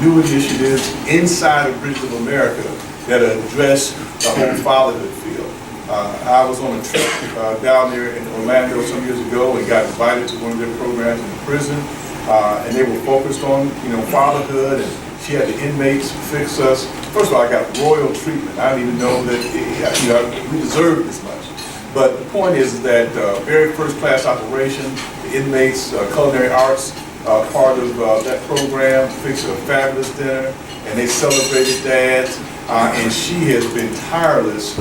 new initiatives inside of Bridges of America that address the whole fatherhood field. I was on a trip down there in Orlando some years ago and got invited to one of their programs in the prison, and they were focused on, fatherhood, and she had the inmates fix us. First of all, I got royal treatment. I didn't even know that we deserved this much. But the point is that very first class operation, the inmates, culinary arts, part of that program, fixed a fabulous dinner, and they celebrated dads. And she has been tireless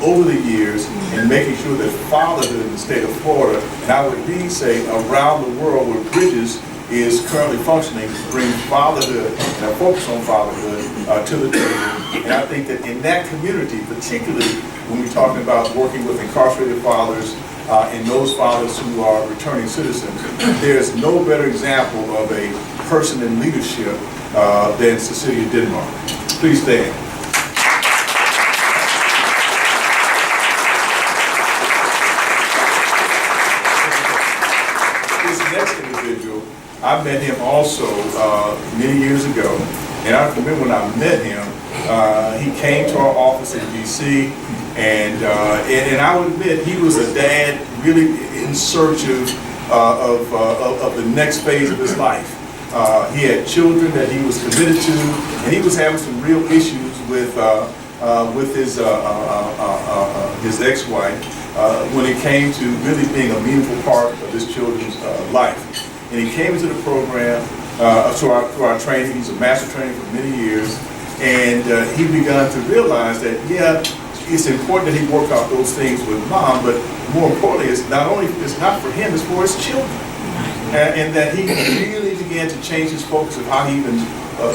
over the years in making sure that fatherhood in the state of Florida, and I would indeed say around the world where Bridges is currently functioning, to bring fatherhood and a focus on fatherhood to the table. And I think that in that community, particularly when we're talking about working with incarcerated fathers and those fathers who are returning citizens, there's no better example of a person in leadership than Cecilia Denmark. Please stand. This next individual, I met him also many years ago, and I remember when I met him, he came to our office in DC, and I would admit he was a dad really in search of the next phase of his life. He had children that he was committed to, and he was having some real issues with his ex-wife when it came to really being a meaningful part of his children's life. And he came into the program through our training. He's a master trainer for many years, and he began to realize that it's important that he work out those things with mom, but more importantly, it's not for him, it's for his children. And that he really began to change his focus of how he even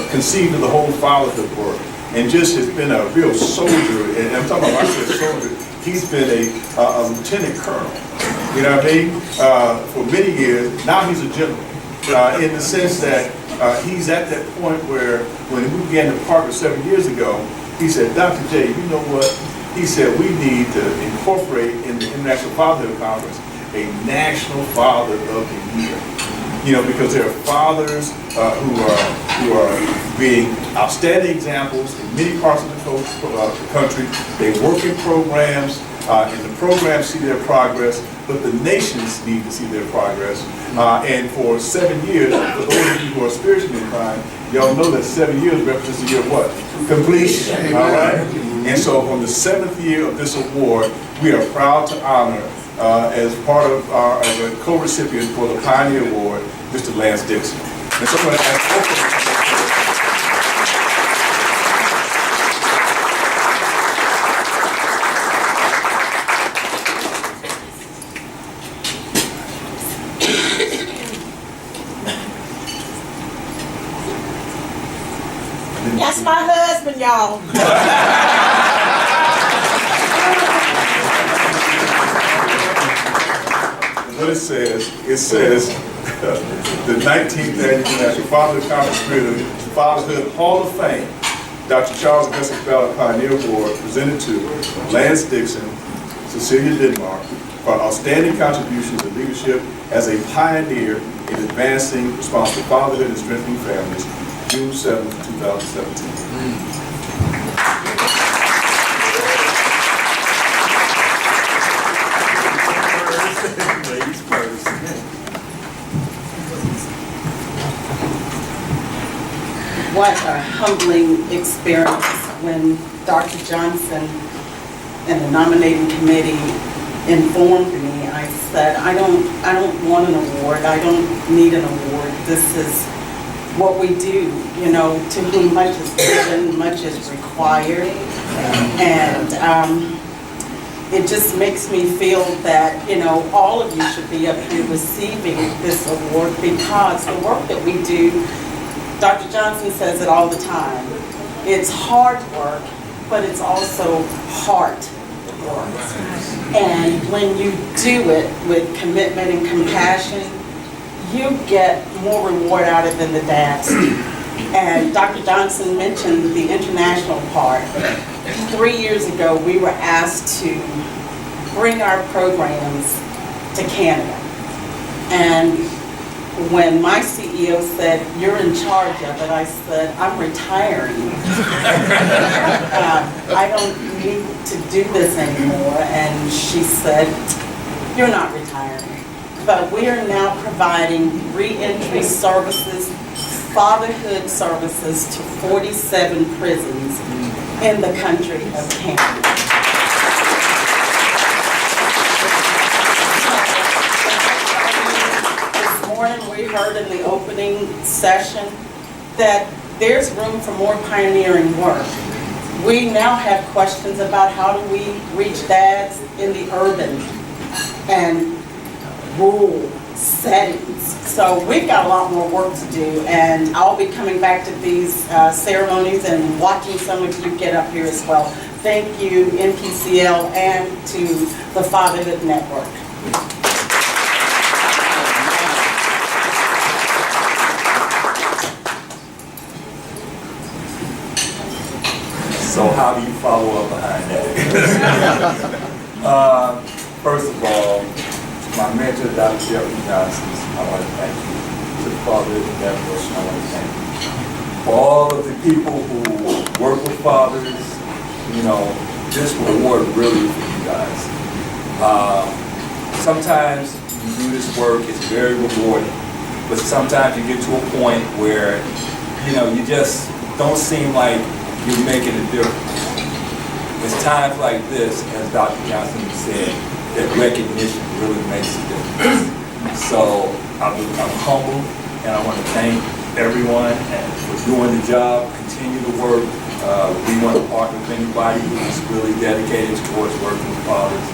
conceived of the whole fatherhood work, and just has been a real soldier. And I'm talking about, when I say soldier, he's been a lieutenant colonel, you know what I mean, for many years. Now he's a general, in the sense that he's at that point where when we began to partner 7 years ago, he said, Dr. J, you know what? He said, we need to incorporate in the International Fatherhood Conference a National Father of the Year. Because there are fathers who are being outstanding examples in many parts of the country. They work in programs, and the programs see their progress, but the nations need to see their progress. And for 7 years, for those of you who are spiritually inclined, y'all know that 7 years represents the year of what? Completion. All right? And so on the 7th year of this award, we are proud to honor, as part of as a co-recipient for the Pioneer Award, Mr. Lance Dixon. And so I'm going to ask both of them. That's my husband, y'all. What it says, the 19th Annual International Fatherhood Conference created Fatherhood Hall of Fame, Dr. Charles Augustus Ballard Pioneer Award, presented to Lance Dixon, Cecilia Denmark, for outstanding contributions to leadership as a pioneer in advancing responsible fatherhood and strengthening families, June 7, 2017. Ladies first. What a humbling experience when Dr. Johnson and the nominating committee informed me. I said, I don't want an award. I don't need an award. This is what we do. To whom much is given, much is required. And it just makes me feel that, all of you should be up here receiving this award, because the work that we do, Dr. Johnson says it all the time, it's hard work, but it's also heart work. And when you do it with commitment and compassion, you get more reward out of it than the dads do. And Dr. Johnson mentioned the international part. 3 years ago, we were asked to bring our programs to Canada. And when my CEO CEO said, "You're in charge of it." I said, "I'm retiring. I don't need to do this anymore." And she said, "You're not retiring." But we are now providing reentry services, fatherhood services to 47 prisons in the country of Canada. We heard in the opening session that there's room for more pioneering work. We now have questions about how do we reach dads in the urban and rural settings. So we've got a lot more work to do, and I'll be coming back to these ceremonies and watching some of you get up here as well. Thank you, NPCl, and to the Fatherhood Network. So how do you follow up behind that? First of all, my mentor, Dr. Jeffrey Johnson, I want to thank you. To the Fatherhood Network, I want to thank you. For all of the people who work with fathers, you know, this reward really for you guys. Sometimes you do this work, it's very rewarding, but sometimes you get to a point where, you know, you just don't seem like you're making a difference. It's times like this, as Dr. Johnson said, that recognition really makes a difference. So I'm humbled, and I want to thank everyone and for doing the job. Continue to work. We want to partner with anybody who's really dedicated towards working with fathers,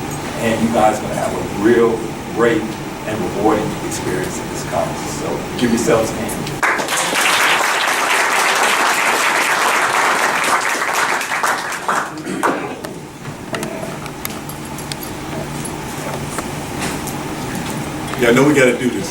and you guys are going to have a real great and rewarding experience at this conference. So give yourselves a hand. Yeah, I know we got to do this.